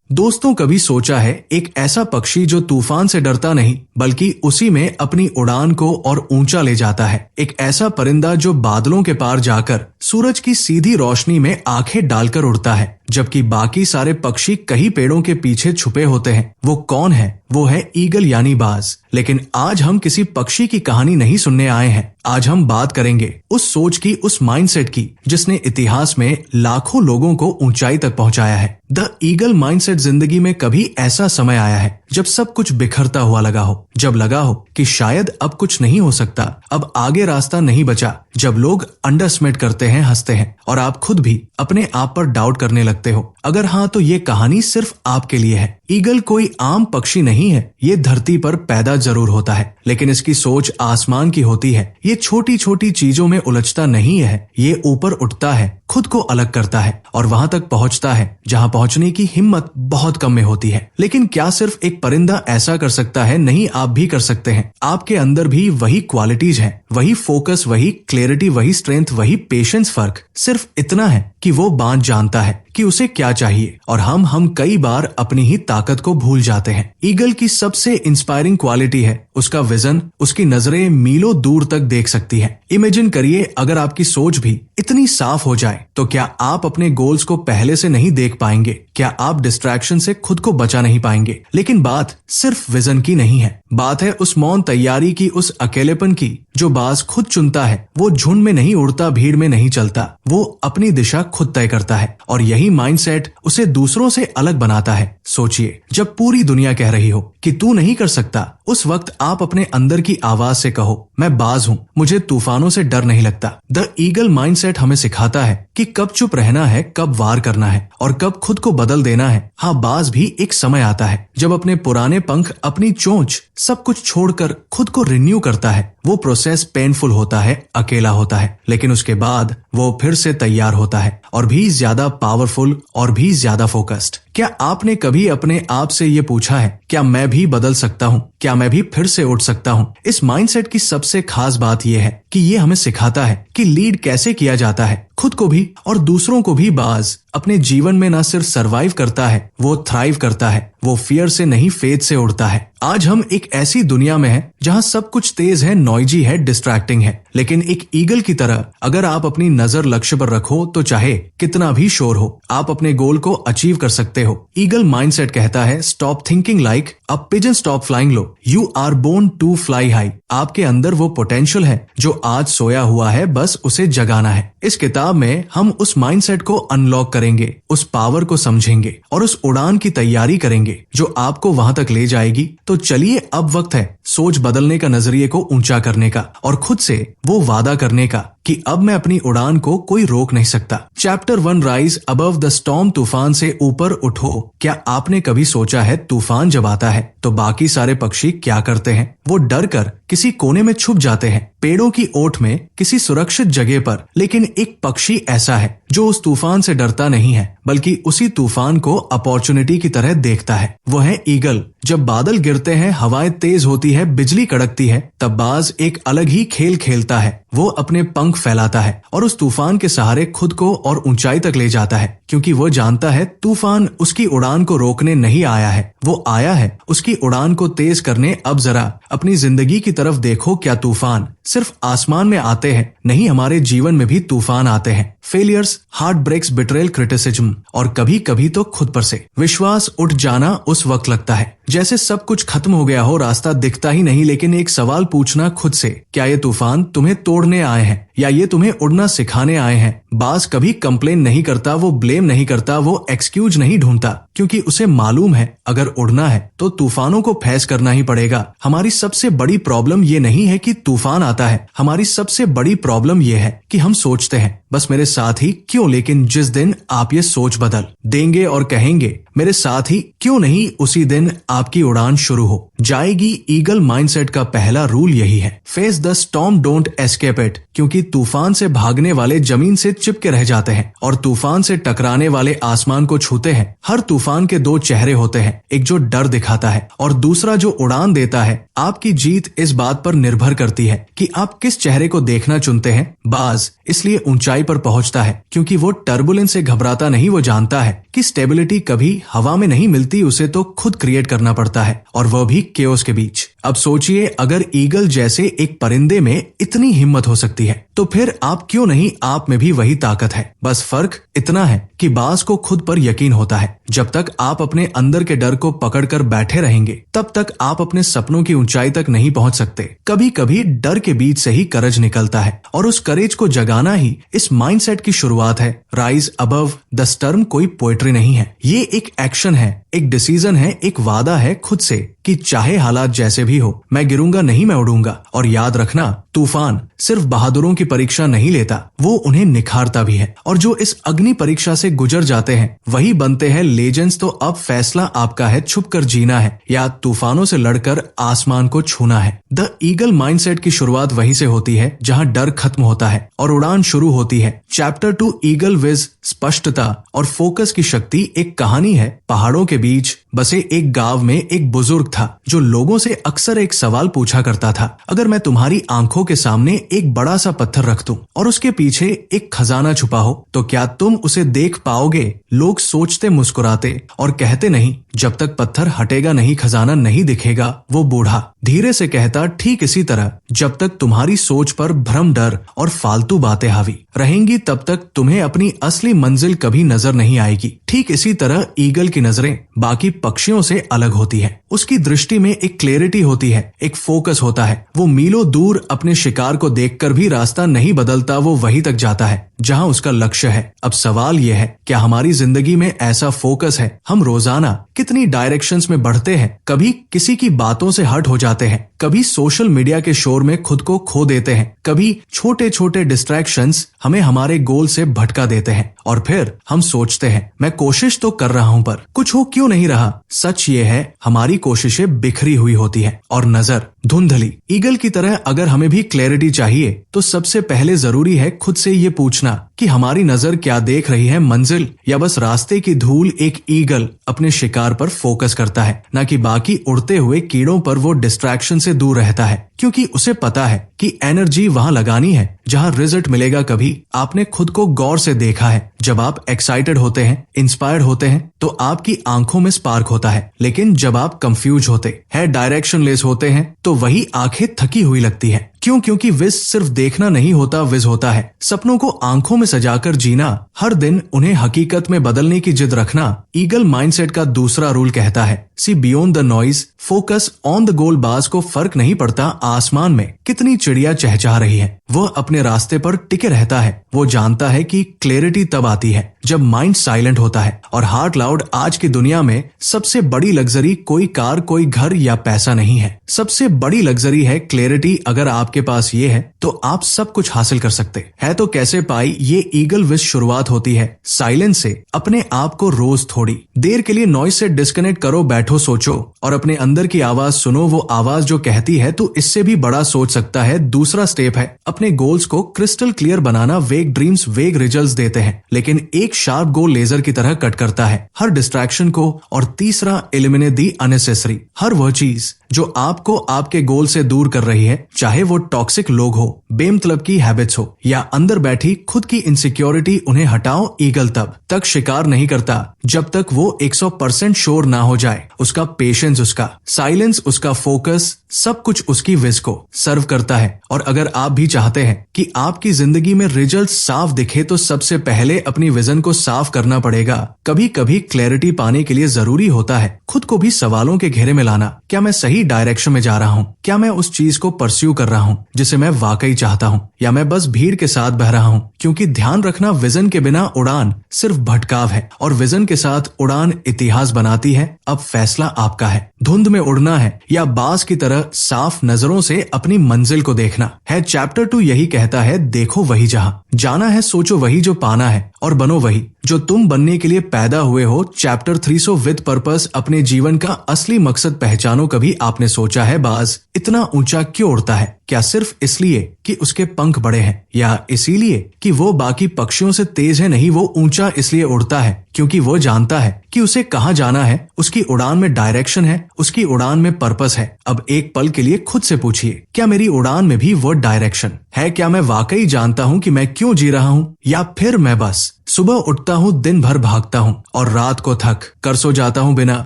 दोस्तों, कभी सोचा है एक ऐसा पक्षी जो तूफान से डरता नहीं बल्कि उसी में अपनी उड़ान को और ऊंचा ले जाता है। एक ऐसा परिंदा जो बादलों के पार जाकर सूरज की सीधी रोशनी में आंखें डालकर उड़ता है, जबकि बाकी सारे पक्षी कई पेड़ों के पीछे छुपे होते हैं। वो कौन है? वो है ईगल यानी बाज। लेकिन आज हम किसी पक्षी की कहानी नहीं सुनने आए हैं। आज हम बात करेंगे उस सोच की, उस माइंडसेट की जिसने इतिहास में लाखों लोगों को ऊंचाई तक पहुंचाया है। द ईगल माइंडसेट जिंदगी में कभी ऐसा समय आया है जब सब कुछ बिखरता हुआ लगा हो, जब लगा हो कि शायद अब कुछ नहीं हो सकता, अब आगे रास्ता नहीं बचा, जब लोग अंडरएस्टिमेट करते हैं, हंसते हैं और आप खुद भी अपने आप पर डाउट करने लगते हो। अगर हाँ, तो ये कहानी सिर्फ आपके लिए है। ईगल कोई आम पक्षी नहीं है। ये धरती पर पैदा जरूर होता है, लेकिन इसकी सोच आसमान की होती है। ये छोटी छोटी चीजों में उलझता नहीं है। ये ऊपर उठता है, खुद को अलग करता है और वहां तक पहुंचता है जहां पहुंचने की हिम्मत बहुत कम में होती है। लेकिन क्या सिर्फ एक परिंदा ऐसा कर सकता है? नहीं, आप भी कर सकते हैं। आपके अंदर भी वही क्वालिटीज हैं, वही फोकस, वही क्लैरिटी, वही स्ट्रेंथ, वही पेशेंस। फर्क सिर्फ इतना है कि वो बाज जानता है कि उसे क्या चाहिए, और हम कई बार अपनी ही ताकत को भूल जाते हैं। ईगल की सबसे इंस्पायरिंग क्वालिटी है उसका विजन। उसकी नजरें मीलों दूर तक देख सकती हैं। इमेजिन करिए, अगर आपकी सोच भी इतनी साफ हो जाए तो क्या आप अपने गोल्स को पहले से नहीं देख पाएंगे? क्या आप डिस्ट्रैक्शन से खुद को बचा नहीं पाएंगे? लेकिन बात सिर्फ विजन की नहीं है। बात है उस मौन तैयारी की, उस अकेलेपन की जो बाज खुद चुनता है। वो झुंड में नहीं उड़ता, भीड़ में नहीं चलता, वो अपनी दिशा खुद तय करता है। और यही माइंडसेट उसे दूसरों से अलग बनाता है। सोचिए, जब पूरी दुनिया कह रही हो कि तू नहीं कर सकता, उस वक्त आप अपने अंदर की आवाज से कहो, मैं बाज हूँ, मुझे तूफानों से डर नहीं लगता। द ईगल माइंडसेट हमें सिखाता है कि कब चुप रहना है, कब वार करना है और कब खुद को बदल देना है। हाँ, बाज भी एक समय आता है जब अपने पुराने पंख, अपनी चोंच, सब कुछ छोड़कर खुद को रिन्यू करता है। वो प्रोसेस पेनफुल होता है, अकेला होता है, लेकिन उसके बाद वो फिर से तैयार होता है और भी ज्यादा पावरफुल और भी ज्यादा फोकस्ड। क्या आपने कभी अपने आप से ये पूछा है, क्या मैं भी बदल सकता हूँ? क्या मैं भी फिर से उठ सकता हूँ? इस माइंडसेट की सबसे खास बात यह है कि ये हमें सिखाता है कि लीड कैसे किया जाता है। खुद को भी और दूसरों को भी। बाज अपने जीवन में न सिर्फ सरवाइव करता है, वो थ्राइव करता है। वो फियर से नहीं, फेथ से उड़ता है। आज हम एक ऐसी दुनिया में हैं जहां सब कुछ तेज है, नॉइजी है, डिस्ट्रैक्टिंग है, लेकिन एक ईगल की तरह अगर आप अपनी नजर लक्ष्य पर रखो तो चाहे कितना भी शोर हो, आप अपने गोल को अचीव कर सकते हो। ईगल माइंडसेट कहता है, stop thinking like a pigeon, stop flying low, you are born to fly high. आपके अंदर वो पोटेंशियल है जो आज सोया हुआ है, बस उसे जगाना है। इस किताब में हम उस माइंडसेट को अनलॉक करेंगे, उस पावर को समझेंगे और उस उड़ान की तैयारी करेंगे जो आपको वहां तक ले जाएगी। तो चलिए, अब वक्त है सोच बदलने का, नजरिए को ऊंचा करने का और खुद से वो वादा करने का कि अब मैं अपनी उड़ान को कोई रोक नहीं सकता। Chapter 1, rise above the storm, तूफान से ऊपर उठो। क्या आपने कभी सोचा है तूफान जब आता है तो बाकी सारे पक्षी क्या करते हैं? वो डर कर किसी कोने में छुप जाते हैं, पेड़ों की ओट में, किसी सुरक्षित जगह पर। लेकिन एक पक्षी ऐसा है जो उस तूफान से डरता नहीं है, बल्कि उसी तूफान को अपॉर्चुनिटी की तरह देखता है। वो है ईगल। जब बादल गिरते हैं, हवाएं तेज होती है, बिजली कड़कती है, तब बाज एक अलग ही खेल खेलता है। वो अपने पंख फैलाता है और उस तूफान के सहारे खुद को और ऊंचाई तक ले जाता है, क्योंकि वो जानता है तूफान उसकी उड़ान को रोकने नहीं आया है, वो आया है उसकी उड़ान को तेज करने। अब जरा अपनी जिंदगी की तरफ देखो, क्या तूफान सिर्फ आसमान में आते हैं? नहीं, हमारे जीवन में भी तूफान आते हैं। Failures, heart breaks, betrayal, criticism और कभी कभी तो खुद पर से विश्वास उठ जाना। उस वक्त लगता है जैसे सब कुछ खत्म हो गया हो, रास्ता दिखता ही नहीं। लेकिन एक सवाल पूछना खुद से, क्या ये तूफान तुम्हें तोड़ने आए हैं या ये तुम्हें उड़ना सिखाने आए हैं? बाज कभी कंप्लेन नहीं करता, वो ब्लेम नहीं करता, वो एक्सक्यूज नहीं ढूंढता, क्योंकि उसे मालूम है अगर उड़ना है तो तूफानों को फेस करना ही पड़ेगा। हमारी सबसे बड़ी प्रॉब्लम ये नहीं है कि तूफान आता है, हमारी सबसे बड़ी प्रॉब्लम ये है कि हम सोचते हैं बस मेरे साथ ही क्यों। लेकिन जिस दिन आप ये सोच बदल देंगे और कहेंगे मेरे साथ ही क्यों नहीं, उसी दिन आपकी उड़ान शुरू हो जाएगी। ईगल माइंडसेट का पहला रूल यही है, face the storm, don't escape it, क्योंकि तूफान से भागने वाले जमीन से चिपके रह जाते हैं और तूफान से टकराने वाले आसमान को छूते हैं। हर तूफान के दो चेहरे होते हैं, एक जो डर दिखाता है और दूसरा जो उड़ान देता है। आपकी जीत इस बात पर निर्भर करती है कि आप किस चेहरे को देखना चुनते हैं। बाज इसलिए ऊंचाई पर पहुंचता है क्योंकि वो टर्बुलेंस से घबराता नहीं, वो जानता है कि स्टेबिलिटी कभी हवा में नहीं मिलती, उसे तो खुद क्रिएट करना पड़ता है, और वह भी केओस के बीच। अब सोचिए, अगर ईगल जैसे एक परिंदे में इतनी हिम्मत हो सकती है तो फिर आप क्यों नहीं, आप में भी वही ताकत है। बस फर्क इतना है कि बाज को खुद पर यकीन होता है। जब तक आप अपने अंदर के डर को पकड़कर बैठे रहेंगे तब तक आप अपने सपनों की ऊंचाई तक नहीं पहुंच सकते। कभी कभी डर के बीच से ही करेज निकलता है और उस करेज को जगाना ही इस माइंडसेट की शुरुआत है। राइज अबव द स्टर्म कोई पोएट्री नहीं है, ये एक एक्शन है, एक डिसीजन है, एक वादा है खुद से कि चाहे हालात जैसे भी हो, मैं गिरूंगा नहीं, मैं उड़ूंगा। और याद रखना, तूफान सिर्फ बहादुरों की परीक्षा नहीं लेता, वो उन्हें निखारता भी है। और जो इस अग्नि परीक्षा से गुजर जाते हैं वही बनते हैं लेजेंड्स। तो अब फैसला आपका है, छुप कर जीना है या तूफानों से लड़कर आसमान को छूना है। द ईगल माइंडसेट की शुरुआत वहीं से होती है जहां डर खत्म होता है और उड़ान शुरू होती है। चैप्टर 2 ईगल विज, स्पष्टता और फोकस की शक्ति, एक कहानी है। पहाड़ों के बीच बसे एक गांव में एक बुजुर्ग था जो लोगों से अक्सर एक सवाल पूछा करता था, अगर मैं तुम्हारी आंखों के सामने एक बड़ा सा पत्थर रख दूं और उसके पीछे एक खजाना छुपा हो तो क्या तुम उसे देख पाओगे? लोग सोचते, मुस्कुराते और कहते नहीं, जब तक पत्थर हटेगा नहीं खजाना नहीं दिखेगा। वो बूढ़ा धीरे से कहता, ठीक इसी तरह जब तक तुम्हारी सोच पर भ्रम, डर और फालतू बातें हावी रहेंगी तब तक तुम्हें अपनी असली मंजिल कभी नजर नहीं आएगी। ठीक इसी तरह ईगल की नजरें बाकी पक्षियों से अलग होती है। उसकी दृष्टि में एक क्लैरिटी होती है, एक फोकस होता है। वो मीलों दूर अपने शिकार को देखकर भी रास्ता नहीं बदलता, वो वहीं तक जाता है जहां उसका लक्ष्य है। अब सवाल यह है, क्या हमारी जिंदगी में ऐसा फोकस है? हम रोजाना कितनी डायरेक्शंस में बढ़ते हैं, कभी किसी की बातों से हट हो जाते हैं, कभी सोशल मीडिया के शोर में खुद को खो देते हैं, कभी छोटे छोटे डिस्ट्रैक्शंस हमें हमारे गोल से भटका देते हैं और फिर हम सोचते हैं, मैं कोशिश तो कर रहा हूं पर कुछ हो क्यों नहीं रहा। सच ये है, हमारी कोशिशें बिखरी हुई होती हैं और नजर धुंधली। ईगल की तरह अगर हमें भी क्लैरिटी चाहिए तो सबसे पहले जरूरी है खुद से ये पूछना कि हमारी नजर क्या देख रही है, मंजिल या बस रास्ते की धूल। एक ईगल अपने शिकार पर फोकस करता है, न कि बाकी उड़ते हुए कीड़ों पर। वो डिस्ट्रैक्शन से दूर रहता है क्योंकि उसे पता है कि एनर्जी वहां लगानी है जहां रिजल्ट मिलेगा। कभी आपने खुद को गौर से देखा है, जब आप एक्साइटेड होते हैं, इंस्पायर्ड होते हैं तो आपकी आंखों में स्पार्क होता है, लेकिन जब आप कंफ्यूज होते हैं, डायरेक्शनलेस होते हैं तो वही आंखें थकी हुई लगती हैं। क्यों? क्योंकि विज सिर्फ देखना नहीं होता, विज होता है सपनों को आंखों में सजाकर जीना, हर दिन उन्हें हकीकत में बदलने की जिद रखना। ईगल माइंडसेट का दूसरा रूल कहता है, see beyond the noise, focus on the goal. बाज को फर्क नहीं पड़ता आसमान में कितनी चिड़िया चहचहा रही है, वह अपने रास्ते पर टिके रहता है। वो जानता है कि क्लैरिटी तब आती है जब माइंड साइलेंट होता है और हार्ट लाउड। आज की दुनिया में सबसे बड़ी लग्जरी कोई कार, कोई घर या पैसा नहीं है, सबसे बड़ी लग्जरी है क्लैरिटी। अगर आपके पास ये है तो आप सब कुछ हासिल कर सकते हैं। तो कैसे पाई? ये ईगल विज शुरुआत होती है साइलेंस से। अपने आप को रोज थोड़ी देर के लिए नॉइज से डिस्कनेक्ट करो, बैठो, सोचो और अपने अंदर की आवाज सुनो। वो आवाज जो कहती है तू इससे भी बड़ा सोच सकता है। दूसरा स्टेप है अपने गोल्स को क्रिस्टल क्लियर बनाना। वेग ड्रीम्स वेग रिजल्ट्स देते हैं, लेकिन एक शार्प गोल लेजर की तरह कट करता है हर डिस्ट्रैक्शन को। और तीसरा, एलिमिनेट दी अननेसेसरी। हर वह चीज जो आपको आपके गोल से दूर कर रही है, चाहे वो टॉक्सिक लोग हो, बेमतलब की हैबिट्स हो या अंदर बैठी खुद की इनसिक्योरिटी, उन्हें हटाओ। ईगल तब तक शिकार नहीं करता जब तक वो 100% श्योर ना हो जाए। उसका पेशेंस, उसका साइलेंस, उसका फोकस, सब कुछ उसकी विज को सर्व करता है। और अगर आप भी चाहते हैं कि आपकी जिंदगी में रिजल्ट साफ दिखे तो सबसे पहले अपनी विजन को साफ करना पड़ेगा। कभी कभी क्लैरिटी पाने के लिए जरूरी होता है खुद को भी सवालों के घेरे में लाना। क्या मैं सही डायरेक्शन में जा रहा हूँ? क्या मैं उस चीज को परस्यू कर रहा हूँ जिसे मैं वाकई चाहता हूँ, या मैं बस भीड़ के साथ बह रहा हूँ? क्योंकि ध्यान रखना, विजन के बिना उड़ान सिर्फ भटकाव है और विजन के साथ उड़ान इतिहास बनाती है। अब फैसला आपका है, धुंध में उड़ना है या बाज की तरह साफ नजरों से अपनी मंजिल को देखना है। चैप्टर 2 यही कहता है, देखो वही जहां जाना है, सोचो वही जो पाना है और बनो वही जो तुम बनने के लिए पैदा हुए हो। चैप्टर 3 विद पर्पस, अपने जीवन का असली मकसद पहचानो। कभी आपने सोचा है बाज इतना ऊंचा क्यों उड़ता है? क्या सिर्फ इसलिए कि उसके पंख बड़े हैं, या इसीलिए कि वो बाकी पक्षियों से तेज है? नहीं, वो ऊंचा इसलिए उड़ता है क्योंकि वो जानता है कि उसे कहाँ जाना है। उसकी उड़ान में डायरेक्शन है, उसकी उड़ान में पर्पस है। अब एक पल के लिए खुद से पूछिए, क्या मेरी उड़ान में भी वो डायरेक्शन है? क्या मैं वाकई जानता हूँ कि मैं क्यों जी रहा हूँ, या फिर मैं बस सुबह उठता हूँ, दिन भर भागता हूँ और रात को थक कर सो जाता हूँ बिना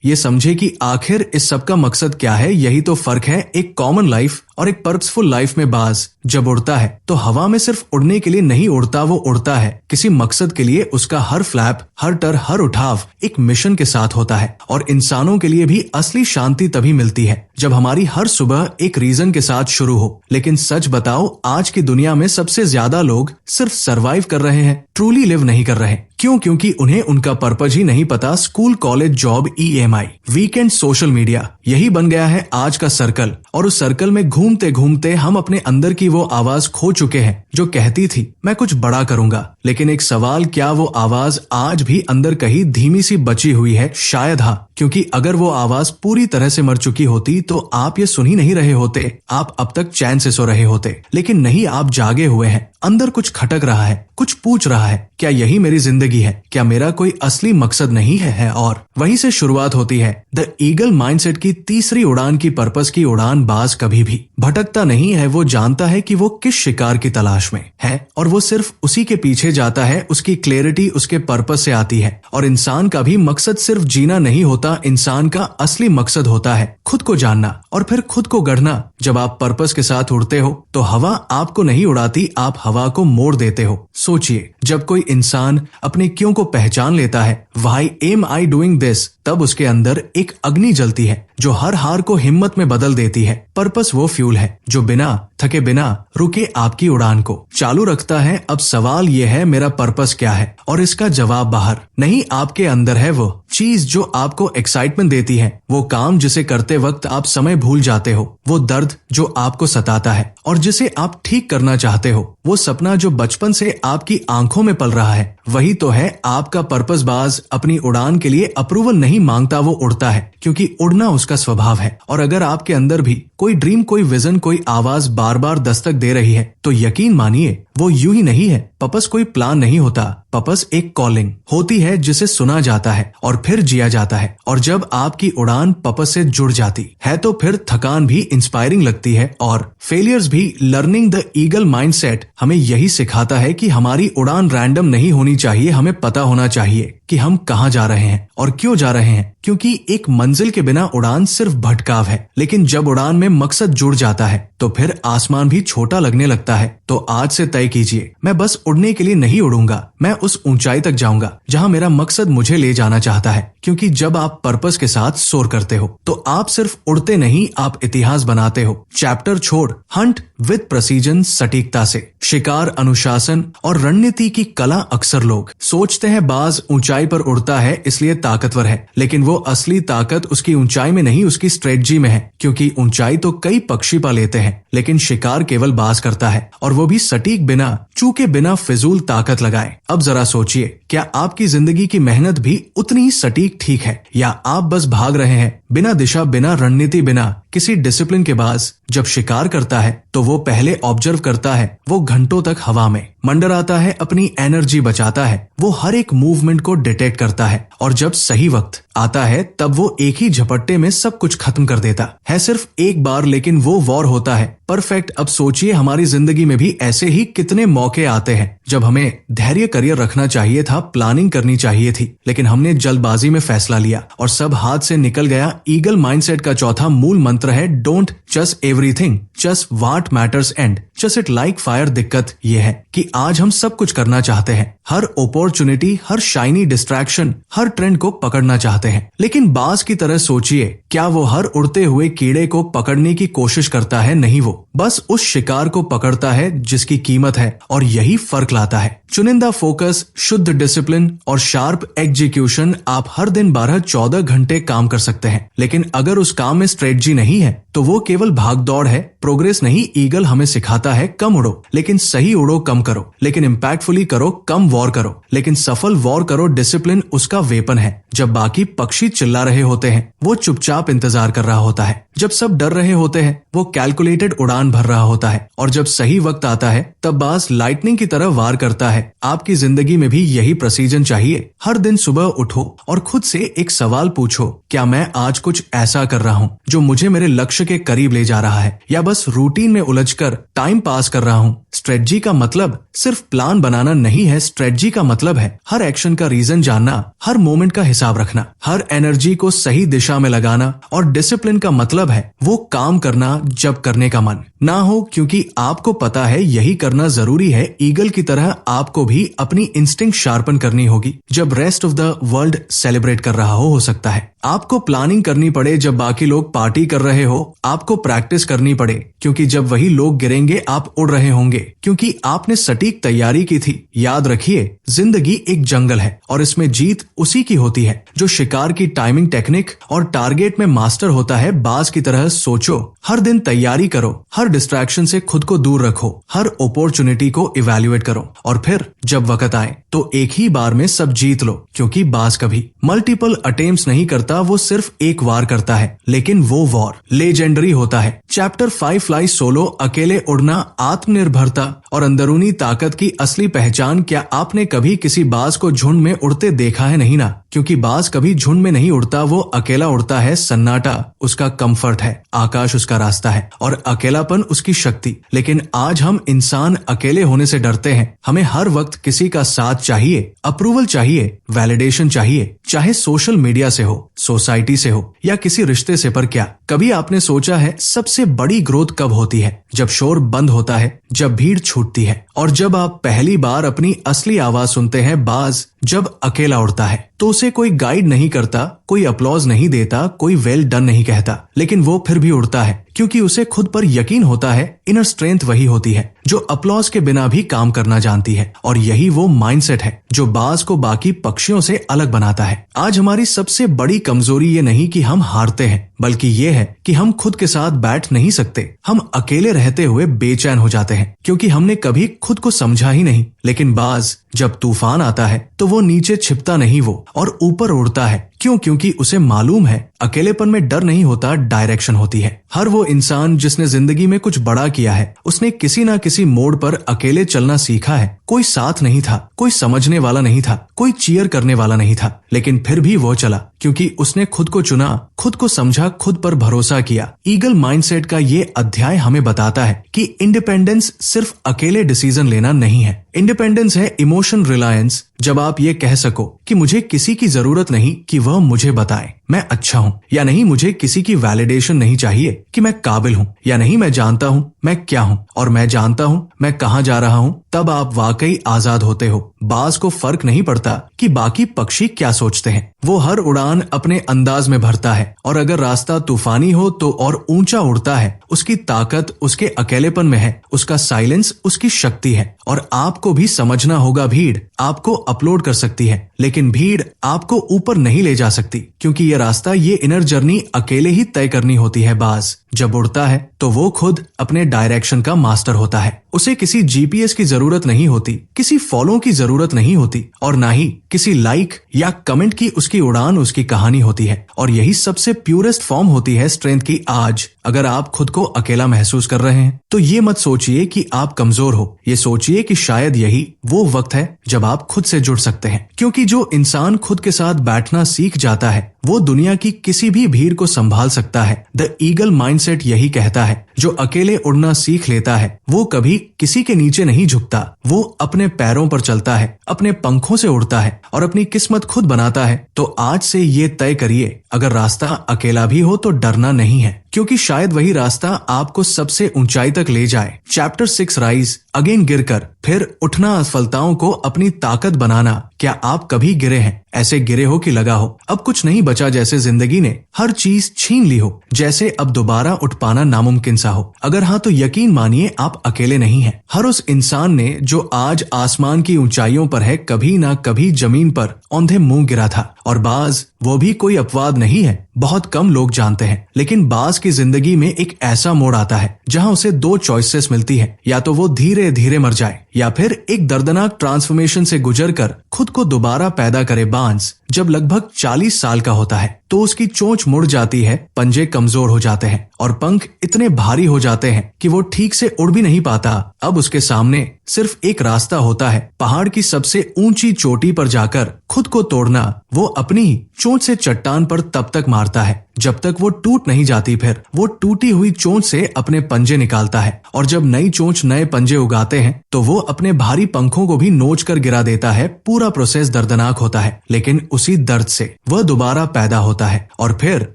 ये समझे कि आखिर इस सब का मकसद क्या है? यही तो फर्क है एक कॉमन लाइफ और एक पर्पसफुल लाइफ में। बाज जब उड़ता है तो हवा में सिर्फ उड़ने के लिए नहीं उड़ता, वो उड़ता है किसी मकसद के लिए। उसका हर फ्लैप, हर टर, हर उठाव एक मिशन के साथ होता है। और इंसानों के लिए भी असली शांति तभी मिलती है जब हमारी हर सुबह एक रीजन के साथ शुरू हो। लेकिन सच बताओ, आज की दुनिया में सबसे ज्यादा लोग सिर्फ सरवाइव कर रहे हैं, ट्रूली लिव नहीं कर रहे। क्यों? क्योंकि उन्हें उनका पर्पज ही नहीं पता। School, college, job, EMI, weekend, social media, यही बन गया है आज का सर्कल। और उस सर्कल में घूमते घूमते हम अपने अंदर की वो आवाज खो चुके हैं जो कहती थी मैं कुछ बड़ा करूंगा। लेकिन एक सवाल, क्या वो आवाज आज भी अंदर कहीं धीमी सी बची हुई है? शायद हाँ, क्योंकि अगर वो आवाज पूरी तरह से मर चुकी होती तो आप ये सुन ही नहीं रहे होते। आप अब तक चैन से सो रहे होते। लेकिन नहीं, आप जागे हुए हैं। अंदर कुछ खटक रहा है, कुछ पूछ रहा है, क्या यही मेरी जिंदगी है? क्या मेरा कोई असली मकसद नहीं है? और वहीं से शुरुआत होती है द ईगल माइंडसेट की तीसरी उड़ान की, पर्पस की उड़ान। बाज कभी भी भटकता नहीं है। वो जानता है कि वो किस शिकार की तलाश में है और वो सिर्फ उसी के पीछे जाता है। उसकी क्लैरिटी उसके पर्पस से आती है। और इंसान का भी मकसद सिर्फ जीना नहीं होता, इंसान का असली मकसद होता है खुद को जानना और फिर खुद को गढ़ना। जब आप पर्पस के साथ उड़ते हो तो हवा आपको नहीं उड़ाती, आप हवा को मोड़ देते हो। सोचिए, जब कोई इंसान अपने क्यों को पहचान लेता है, why am I doing this, तब उसके अंदर एक अग्नि जलती है जो हर हार को हिम्मत में बदल देती है। पर्पस वो फ्यूल है जो बिना थके, बिना रुके आपकी उड़ान को चालू रखता है। अब सवाल ये है, मेरा पर्पस क्या है? और इसका जवाब बाहर नहीं, आपके अंदर है। वो चीज जो आपको एक्साइटमेंट देती है, वो काम जिसे करते वक्त आप समय भूल जाते हो, वो दर्द जो आपको सताता है और जिसे आप ठीक करना चाहते हो, वो सपना जो बचपन से आपकी आंखों में पल रहा है, वही तो है आपका पर्पस। बाज अपनी उड़ान के लिए अप्रूवल नहीं मांगता, वो उड़ता है क्योंकि उड़ना उसका स्वभाव है। और अगर आपके अंदर भी कोई ड्रीम, कोई विजन, कोई आवाज बार बार दस्तक दे रही है तो यकीन मानिए वो यूं ही नहीं है। पर्पस कोई प्लान नहीं होता, पर्पस एक कॉलिंग होती है जिसे सुना जाता है और फिर जिया जाता है। और जब आपकी उड़ान पर्पस से जुड़ जाती है तो फिर थकान भी इंस्पायरिंग लगती है और फेलियर्स भी। लर्निंग द ईगल माइंडसेट हमें यही सिखाता है कि हमारी उड़ान रैंडम नहीं होनी चाहिए। हमें पता होना चाहिए कि हम कहाँ जा रहे हैं और क्यों जा रहे हैं, क्योंकि एक मंजिल के बिना उड़ान सिर्फ भटकाव है। लेकिन जब उड़ान में मकसद जुड़ जाता है तो फिर आसमान भी छोटा लगने लगता है। तो आज से तय कीजिए, मैं बस उड़ने के लिए नहीं उड़ूंगा, मैं उस ऊंचाई तक जाऊंगा जहां मेरा मकसद मुझे ले जाना चाहता है। क्योंकि जब आप पर्पस के साथ सोर करते हो तो आप सिर्फ उड़ते नहीं, आप इतिहास बनाते हो। चैप्टर छोड़, हंट विद प्रेसिजन, सटीकता से शिकार, अनुशासन और रणनीति की कला। अक्सर लोग सोचते हैं बाज ऊंचाई पर उड़ता है इसलिए ताकतवर है, लेकिन वो असली ताकत उसकी ऊंचाई में नहीं, उसकी स्ट्रेटजी में है। क्योंकि ऊंचाई तो कई पक्षी पा लेते हैं, लेकिन शिकार केवल बाज करता है, और वो भी सटीक, बिना चूके, बिना फिजूल ताकत लगाए। अब जरा सोचिए, क्या आपकी जिंदगी की मेहनत भी उतनी ही सटीक ठीक है, या आप बस भाग रहे हैं बिना दिशा, बिना रणनीति, बिना किसी डिसिप्लिन के? बाज जब शिकार करता है तो वो पहले ऑब्जर्व करता है, वो घंटों तक हवा में मंडराता है, अपनी एनर्जी बचाता है, वो हर एक मूवमेंट को डिटेक्ट करता है, और जब सही वक्त आता है तब वो एक ही झपट्टे में सब कुछ खत्म कर देता है। सिर्फ एक बार, लेकिन वो वॉर होता है परफेक्ट। अब सोचिए, हमारी जिंदगी में भी ऐसे ही कितने मौके आते हैं जब हमें धैर्य, करियर रखना चाहिए था, प्लानिंग करनी चाहिए थी, लेकिन हमने जल्दबाजी में फैसला लिया और सब हाथ से निकल गया। ईगल माइंडसेट का चौथा मूल मंत्र है, don't just everything, just what matters and just it like fire. दिक्कत ये है कि आज हम सब कुछ करना चाहते हैं, हर अपॉर्चुनिटी, हर शाइनी डिस्ट्रैक्शन, हर ट्रेंड को पकड़ना चाहते हैं, लेकिन बाज की तरह सोचिए, क्या वो हर उड़ते हुए कीड़े को पकड़ने की कोशिश करता है? नहीं, वो बस उस शिकार को पकड़ता है जिसकी कीमत है। और यही फर्क लाता है। चुनिंदा फोकस, शुद्ध डिसिप्लिन और शार्प एग्जीक्यूशन। आप हर दिन 12-14 घंटे काम कर सकते हैं, लेकिन अगर उस काम में स्ट्रेटजी नहीं है तो वो केवल भाग दौड़ है, प्रोग्रेस नहीं। ईगल हमें सिखाता है, कम उड़ो लेकिन सही उड़ो, कम करो लेकिन इम्पैक्टफुली करो, कम वॉर करो लेकिन सफल वॉर करो। डिसिप्लिन उसका वेपन है। जब बाकी पक्षी चिल्ला रहे होते हैं वो चुपचाप इंतजार कर रहा होता है, जब सब डर रहे होते हैं वो कैलकुलेटेड उड़ान भर रहा होता है और जब सही वक्त आता है तब बाज लाइटनिंग की तरह वार करता है। आपकी जिंदगी में भी यही प्रेसिजन चाहिए। हर दिन सुबह उठो और खुद से एक सवाल पूछो, क्या मैं आज कुछ ऐसा कर रहा हूँ जो मुझे मेरे लक्ष्य के करीब ले जा रहा है, या बस रूटीन में उलझकर टाइम पास कर रहा हूँ। स्ट्रेटजी का मतलब सिर्फ प्लान बनाना नहीं है। स्ट्रेटजी का मतलब है हर एक्शन का रीजन जानना, हर मोमेंट का हिसाब रखना, हर एनर्जी को सही दिशा में लगाना। और डिसिप्लिन का मतलब है वो काम करना जब करने का मन ना हो, क्योंकि आपको पता है यही करना जरूरी है। ईगल की तरह आपको भी अपनी इंस्टिंक्ट शार्पन करनी होगी जब rest of the world celebrate कर रहा हो सकता है आपको प्लानिंग करनी पड़े जब बाकी लोग पार्टी कर रहे हो। आपको प्रैक्टिस करनी पड़े क्योंकि जब वही लोग गिरेंगे आप उड़ रहे होंगे, क्योंकि आपने सटीक तैयारी की थी। याद रखिए, जिंदगी एक जंगल है और इसमें जीत उसी की होती है जो शिकार की टाइमिंग टेक्निक और टारगेट में मास्टर होता है। बाज की तरह सोचो, हर दिन तैयारी करो, हर डिस्ट्रैक्शन से खुद को दूर रखो, हर अपॉर्चुनिटी को इवैल्यूएट करो और फिर जब वक्त आए तो एक ही बार में सब जीत लो। क्योंकि बाज कभी मल्टीपल अटेम्प्ट्स नहीं करता, वो सिर्फ एक वार करता है, लेकिन वो वॉर लेजेंडरी होता है। चैप्टर 5 फ्लाई सोलो, अकेले उड़ना, आत्मनिर्भरता और अंदरूनी ताकत की असली पहचान। क्या आपने कभी किसी बाज को झुंड में उड़ते देखा है? नहीं ना, क्योंकि बाज कभी झुंड में नहीं उड़ता, वो अकेला उड़ता है। सन्नाटा उसका कंफर्ट है, आकाश उसका रास्ता है और अकेलापन उसकी शक्ति। लेकिन आज हम इंसान अकेले होने से डरते हैं। हमें हर वक्त किसी का साथ चाहिए, अप्रूवल चाहिए, वैलिडेशन चाहिए, चाहे सोशल मीडिया से हो, सोसाइटी से हो या किसी रिश्ते से। पर क्या कभी आपने सोचा है सबसे बड़ी ग्रोथ कब होती है? जब शोर बंद होता है, जब भीड़ छूटती है और जब आप पहली बार अपनी असली आवाज सुनते हैं। बाज जब अकेला उड़ता है तो उसे कोई गाइड नहीं करता, कोई अपलॉज नहीं देता, कोई वेल डन नहीं कहता, लेकिन वो फिर भी उड़ता है क्योंकि उसे खुद पर यकीन होता है। इनर स्ट्रेंथ वही होती है जो अपलॉज के बिना भी काम करना जानती है और यही वो माइंडसेट है जो बाज को बाकी पक्षियों से अलग बनाता है। आज हमारी सबसे बड़ी कमजोरी ये नहीं कि हम हारते हैं, बल्कि ये है कि हम खुद के साथ बैठ नहीं सकते। हम अकेले रहते हुए बेचैन हो जाते हैं क्योंकि हमने कभी खुद को समझा ही नहीं। लेकिन बाज जब तूफान आता है तो वो नीचे छिपता नहीं, वो और ऊपर उड़ता है। क्यों? क्योंकि उसे मालूम है अकेलेपन में डर नहीं होता, डायरेक्शन होती है। हर वो इंसान जिसने जिंदगी में कुछ बड़ा किया है, उसने किसी ना किसी मोड़ पर अकेले चलना सीखा है। कोई साथ नहीं था, कोई समझने वाला नहीं था, कोई चीयर करने वाला नहीं था, लेकिन फिर भी वो चला क्योंकि उसने खुद को चुना, खुद को समझा, खुद पर भरोसा किया। ईगल माइंडसेट का ये अध्याय हमें बताता है कि इंडिपेंडेंस सिर्फ अकेले डिसीजन लेना नहीं है। इंडिपेंडेंस है इमोशन रिलायंस, जब आप ये कह सको कि मुझे किसी की जरूरत नहीं कि वह मुझे बताए मैं अच्छा हूँ, या नहीं मुझे किसी की वैलिडेशन नहीं चाहिए कि मैं काबिल हूँ, या नहीं मैं जानता हूँ मैं क्या हूँ और मैं जानता हूँ मैं कहाँ जा रहा हूँ। तब आप वाकई आजाद होते हो। बाज को फर्क नहीं पड़ता कि बाकी पक्षी क्या सोचते हैं, वो हर उड़ान अपने अंदाज में भरता है और अगर रास्ता तूफानी हो तो और ऊंचा उड़ता है। उसकी ताकत उसके अकेलेपन में है, उसका साइलेंस उसकी शक्ति है। और आपको भी समझना होगा, भीड़ आपको अपलोड कर सकती है लेकिन भीड़ आपको ऊपर नहीं ले जा सकती, क्योंकि ये रास्ता, ये इनर जर्नी अकेले ही तय करनी होती है। बाज जब उड़ता है तो वो खुद अपने डायरेक्शन का मास्टर होता है। उसे किसी जीपीएस की जरूरत नहीं होती, किसी फॉलो की जरूरत नहीं होती और ना ही किसी लाइक या कमेंट की। उसकी उड़ान उसकी कहानी होती है और यही सबसे प्यूरेस्ट फॉर्म होती है स्ट्रेंथ की। आज अगर आप खुद को अकेला महसूस कर रहे हैं तो ये मत सोचिए कि आप कमजोर हो, ये सोचिए कि शायद यही वो वक्त है जब आप खुद से जुड़ सकते हैं। क्योंकि जो इंसान खुद के साथ बैठना सीख जाता है वो दुनिया की किसी भी भीड़ को संभाल सकता है। द ईगल माइंडसेट यही कहता है, जो अकेले उड़ना सीख लेता है वो कभी किसी के नीचे नहीं झुकता, वो अपने पैरों पर चलता है, अपने पंखों से उड़ता है और अपनी किस्मत खुद बनाता है। तो आज से ये तय करिए, अगर रास्ता अकेला भी हो तो डरना नहीं है, क्योंकि शायद वही रास्ता आपको सबसे ऊंचाई तक ले जाए। चैप्टर 6 राइज अगेन, गिरकर फिर उठना, असफलताओं को अपनी ताकत बनाना। क्या आप कभी गिरे हैं? ऐसे गिरे हो कि लगा हो अब कुछ नहीं बचा, जैसे जिंदगी ने हर चीज छीन ली हो, जैसे अब दोबारा उठ पाना नामुमकिन सा हो? अगर हाँ तो यकीन मानिए आप अकेले नहीं हैं। हर उस इंसान ने जो आज आसमान की ऊंचाइयों पर है, कभी ना कभी जमीन पर औंधे मुंह गिरा था। और बाज वो भी कोई अपवाद नहीं है। बहुत कम लोग जानते हैं, लेकिन बाज की जिंदगी में एक ऐसा मोड़ आता है जहां उसे दो चॉइसेस मिलती है, या तो वो धीरे धीरे मर जाए या फिर एक दर्दनाक ट्रांसफॉर्मेशन से गुजरकर खुद को दोबारा पैदा करे। बांस जब लगभग 40 साल का होता है तो उसकी चोंच मुड़ जाती है, पंजे कमजोर हो जाते हैं और पंख इतने भारी हो जाते हैं कि वो ठीक से उड़ भी नहीं पाता। अब उसके सामने सिर्फ एक रास्ता होता है, पहाड़ की सबसे ऊंची चोटी पर जाकर खुद को तोड़ना। वो अपनी ही चोंच से चट्टान पर तब तक मारता है जब तक वो टूट नहीं जाती। फिर वो टूटी हुई चोंच से अपने पंजे निकालता है और जब नई चोंच नए पंजे उगाते हैं तो वो अपने भारी पंखों को भी नोच कर गिरा देता है। पूरा प्रोसेस दर्दनाक होता है, लेकिन उसी दर्द से वह दोबारा पैदा होता है और फिर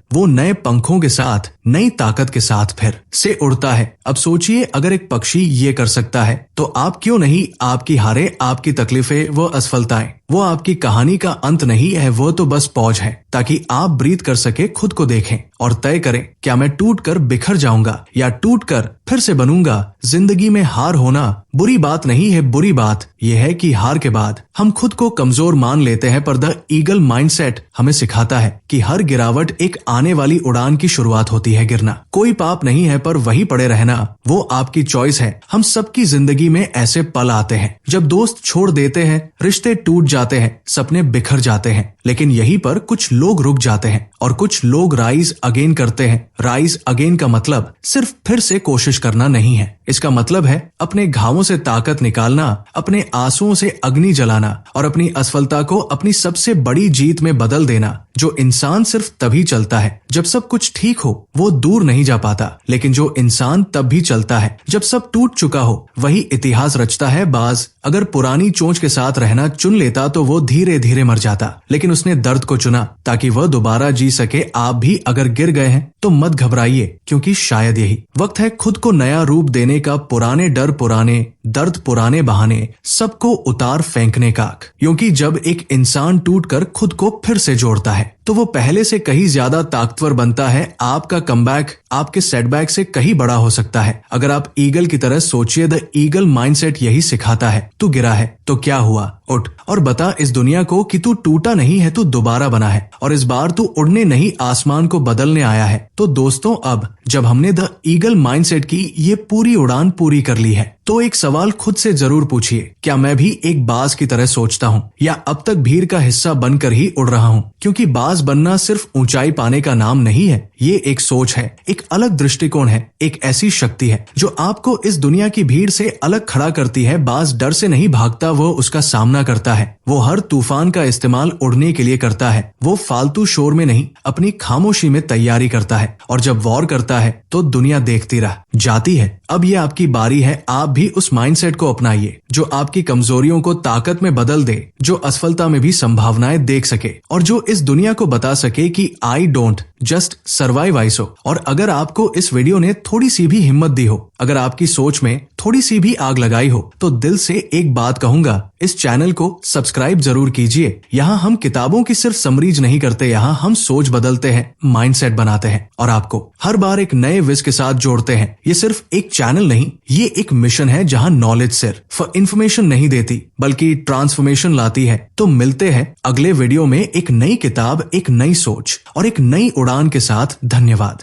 वो नए पंखों के साथ, नई ताकत के साथ फिर से उड़ता है। अब सोचिए, अगर एक पक्षी ये कर सकता है तो आप क्यों नहीं? आपकी हारें, आपकी तकलीफें, वो असफलताएं, वो आपकी कहानी का अंत नहीं है, वो तो बस पॉज है ताकि आप ब्रीथ कर सके, खुद को देखें और तय करें, क्या मैं टूट कर बिखर जाऊंगा या टूट कर फिर से बनूंगा। जिंदगी में हार होना बुरी बात नहीं है, बुरी बात यह है कि हार के बाद हम खुद को कमजोर मान लेते हैं। पर द ईगल माइंडसेट हमें सिखाता है कि हर गिरावट एक आने वाली उड़ान की शुरुआत होती है। गिरना कोई पाप नहीं है, पर वहीं पड़े रहना वो आपकी चॉइस है। हम सबकी जिंदगी में ऐसे पल आते हैं जब दोस्त छोड़ देते हैं, रिश्ते टूट जाते हैं, सपने बिखर जाते हैं, लेकिन यहीं पर कुछ लोग रुक जाते हैं और कुछ लोग राइज अगेन करते हैं। राइज अगेन का मतलब सिर्फ फिर से कोशिश करना नहीं है, इसका मतलब है अपने घावों से ताकत निकालना, अपने आंसुओं से अग्नि जलाना और अपनी असफलता को अपनी सबसे बड़ी जीत में बदल देना। जो इंसान सिर्फ तभी चलता है जब सब कुछ ठीक हो, वो दूर नहीं जा पाता, लेकिन जो इंसान तब भी चलता है जब सब टूट चुका हो, वही इतिहास रचता है। बाज अगर पुरानी चोंच के साथ रहना चुन लेता तो वो धीरे धीरे मर जाता, लेकिन उसने दर्द को चुना ताकि वह दोबारा जी सके। आप भी अगर गिर गए हैं तो मत घबराइए, क्योंकि शायद यही वक्त है खुद को नया रूप देने का। पुराने डर, पुराने दर्द, पुराने बहाने, सबको उतार फेंकने का। क्योंकि जब एक इंसान टूटकर खुद को फिर से जोड़ता है तो वो पहले से कहीं ज्यादा ताकतवर बनता है। आपका कमबैक आपके सेटबैक से कहीं बड़ा हो सकता है। अगर आप ईगल की तरह सोचिए, द ईगल माइंडसेट यही सिखाता है, तू गिरा है तो क्या हुआ, उठ और बता इस दुनिया को कि तू टूटा नहीं है, तू दोबारा बना है और इस बार तू उड़ने नहीं, आसमान को बदलने आया है। तो दोस्तों, अब जब हमने द ईगल माइंडसेट की ये पूरी उड़ान पूरी कर ली है, तो एक सवाल खुद से जरूर पूछिए, क्या मैं भी एक बाज की तरह सोचता हूँ या अब तक भीड़ का हिस्सा बनकर ही उड़ रहा हूँ? क्योंकि बाज बनना सिर्फ ऊंचाई पाने का नाम नहीं है, ये एक सोच है, एक अलग दृष्टिकोण है, एक ऐसी शक्ति है जो आपको इस दुनिया की भीड़ से अलग खड़ा करती है। बाज डर से नहीं भागता, वो उसका सामना करता है। वो हर तूफान का इस्तेमाल उड़ने के लिए करता है। वो फालतू शोर में नहीं, अपनी खामोशी में तैयारी करता है और जब वॉर करता है तो दुनिया देखती रह जाती है। अब ये आपकी बारी है, आप भी उस माइंडसेट को अपनाइए जो आपकी कमजोरियों को ताकत में बदल दे, जो असफलता में भी संभावनाएं देख सके और जो इस दुनिया को बता सके कि I don't just survive I soar. और अगर आपको इस वीडियो ने थोड़ी सी भी हिम्मत दी हो, अगर आपकी सोच में थोड़ी सी भी आग लगाई हो, तो दिल से एक बात कहूंगा, इस चैनल को सब्सक्राइब जरूर कीजिए। यहाँ हम किताबों की सिर्फ समरीज नहीं करते, यहाँ हम सोच बदलते हैं, माइंडसेट बनाते हैं और आपको हर बार एक नए विज के साथ जोड़ते हैं। ये सिर्फ एक चैनल नहीं, ये एक मिशन है जहाँ नॉलेज सिर्फ इंफॉर्मेशन नहीं देती बल्कि ट्रांसफॉर्मेशन लाती है। तो मिलते हैं अगले वीडियो में एक नई किताब, एक नई सोच और एक नई उड़ान के साथ। धन्यवाद।